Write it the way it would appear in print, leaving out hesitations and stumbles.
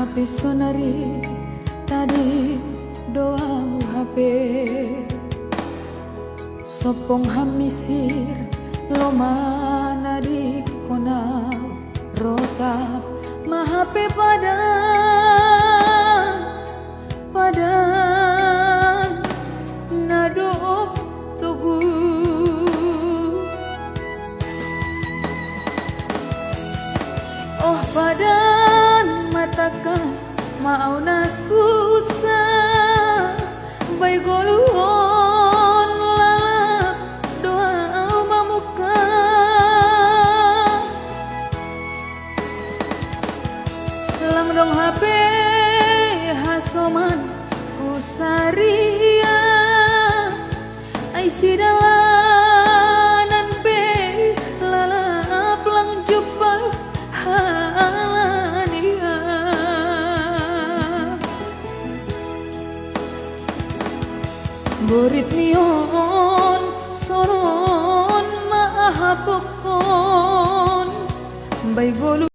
HP sonari tadi doa HP sopong hamisir lo mana di kona rotap ma HP padan nadop tugu oh padan matakas mau na susah bay golon lalap doa mamuka lang dong HP hasoman kusaria ay sidalanan pe lalap lang jumpa halania Borit nion soron maahapokon bay golu